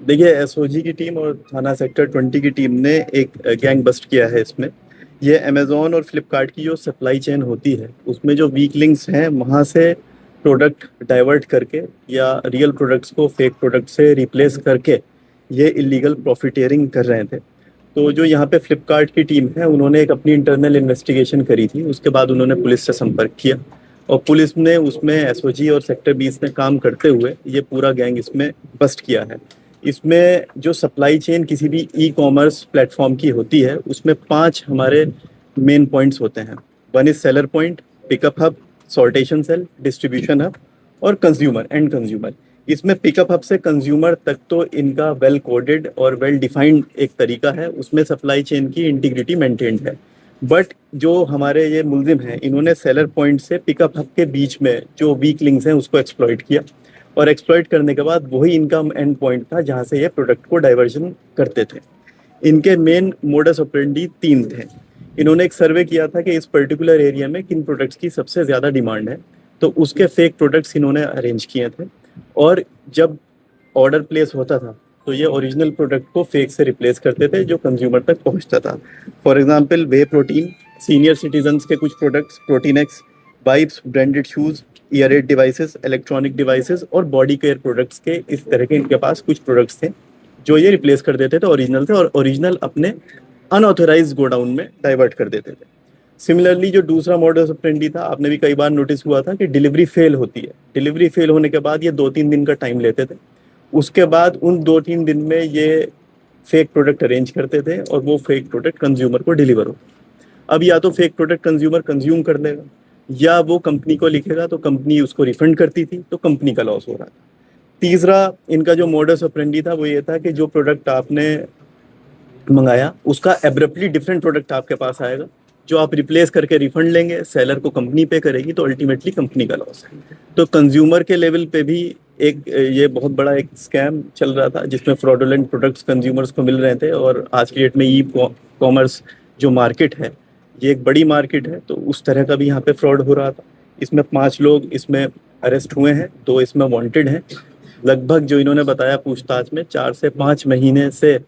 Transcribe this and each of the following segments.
देखिए, एसओजी की टीम और थाना सेक्टर 20 की टीम ने एक गैंग बस्ट किया है इसमें। ये अमेजोन और फ्लिपकार्ट की जो सप्लाई चेन होती है उसमें जो वीक लिंक्स हैं वहाँ से प्रोडक्ट डाइवर्ट करके या रियल प्रोडक्ट्स को फेक प्रोडक्ट से रिप्लेस करके ये इलीगल प्रॉफिटियरिंग कर रहे थे। तो जो यहाँ पे फ्लिपकार्ट की टीम है उन्होंने एक अपनी इंटरनल इन्वेस्टिगेशन करी थी, उसके बाद उन्होंने पुलिस से संपर्क किया और पुलिस ने उसमें एसओजी और सेक्टर 20 में काम करते हुए ये पूरा गैंग इसमें बस्ट किया है। इसमें जो सप्लाई चेन किसी भी ई कॉमर्स प्लेटफॉर्म की होती है उसमें 5 हमारे मेन पॉइंट्स होते हैं। One is seller point, pickup hub, sortation cell, distribution hub और कंज्यूमर एंड कंज्यूमर। इसमें पिकअप हब से कंज्यूमर तक तो इनका वेल कोडेड और वेल डिफाइंड एक तरीका है, उसमें सप्लाई चेन की इंटीग्रिटी मेंटेन्ड है। बट जो हमारे ये मुलजिम हैं इन्होंने सेलर पॉइंट से पिकअप हब के बीच में जो वीक लिंक्स हैं उसको एक्सप्लॉइट किया और एक्सप्लॉइट करने के बाद वही इनका एंड पॉइंट था जहां से ये प्रोडक्ट को डाइवर्जन करते थे। इनके मेन मोडस ऑपरेंडी 3 थे। इन्होंने एक सर्वे किया था कि इस पर्टिकुलर एरिया में किन प्रोडक्ट्स की सबसे ज़्यादा डिमांड है, तो उसके फेक प्रोडक्ट्स इन्होंने अरेंज किए थे और जब ऑर्डर प्लेस होता था तो ये ओरिजिनल प्रोडक्ट को फेक से रिप्लेस करते थे जो कंज्यूमर तक पहुंचता था। For example whey protein, senior citizens के कुछ products, protein X, wipes, branded shoes, ear aid devices, electronic devices और बॉडी केयर प्रोडक्ट्स के इस तरह के इनके पास कुछ प्रोडक्ट्स थे जो ये रिप्लेस कर देते थे ओरिजिनल से और ओरिजिनल अपने अनऑथराइज गोडाउन में डाइवर्ट कर देते थे। सिमिलरली जो दूसरा मॉडल ऑपरेंडी था, आपने भी कई बार नोटिस हुआ था कि डिलीवरी फेल होती है। डिलीवरी फेल होने के बाद ये 2-3 दिन का टाइम लेते थे। उसके बाद उन 2-3 दिन में ये फेक प्रोडक्ट अरेंज करते थे और वो फेक प्रोडक्ट कंज्यूमर को डिलीवर हो। अब या तो फेक प्रोडक्ट कंज्यूमर कंज्यूम कर लेगा या वो कंपनी को लिखेगा तो कंपनी उसको रिफंड करती थी, तो कंपनी का लॉस हो रहा था। तीसरा इनका जो मॉडस ऑपरेंडी था वो ये था कि जो प्रोडक्ट आपने मंगाया उसका एब्रप्टली डिफरेंट प्रोडक्ट आपके पास आएगा, जो आप रिप्लेस करके रिफंड लेंगे, सेलर को कंपनी पे करेगी, तो अल्टीमेटली कंपनी का लॉस है। तो कंज्यूमर के लेवल पे भी एक ये बहुत बड़ा एक स्कैम चल रहा था जिसमें फ्रॉडुलेंट प्रोडक्ट्स कंज्यूमर्स को मिल रहे थे। और आज की डेट में ई कॉमर्स जो मार्केट है ये एक बड़ी मार्केट है, तो उस तरह का भी यहाँ पे फ्रॉड हो रहा था। इसमें 5 लोग इसमें अरेस्ट हुए हैं, 2 इसमें वांटेड हैं। लगभग जो इन्होंने बताया पूछताछ में 4 से 5 महीने से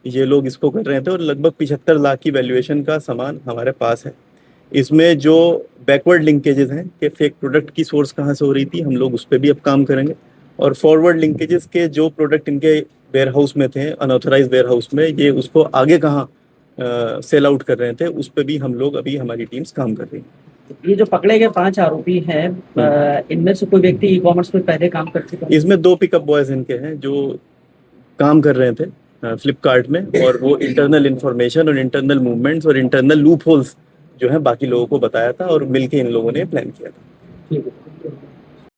ये लोग इसको कर रहे थे और लगभग 75 लाख की वैल्यूएशन का सामान हमारे पास है। इसमें जो बैकवर्ड लिंकेजेस हैं कि फेक प्रोडक्ट की सोर्स कहाँ से हो रही थी, हम लोग उस पर भी अब काम करेंगे। और फॉरवर्ड लिंकेजेस के जो प्रोडक्ट इनके वेयर हाउस में थे, अनऑथराइज वेयर हाउस में, ये उसको आगे कहाँ सेल आउट कर रहे थे, उस पर भी हम लोग अभी हमारी टीम्स काम कर रही हैं। ये जो पकड़े गए 5 आरोपी हैं, इनमें से कोई व्यक्ति ई कॉमर्स में पहले काम कर चुका है? इसमें 2 पिकअप बॉयज इनके हैं जो काम कर रहे थे फ्लिपकार्ट में, और वो इंटरनल इंफॉर्मेशन और इंटरनल मूवमेंट्स और इंटरनल लूप होल्स जो है बाकी लोगों को बताया था और मिलके इन लोगों ने प्लान किया था। ठीक है।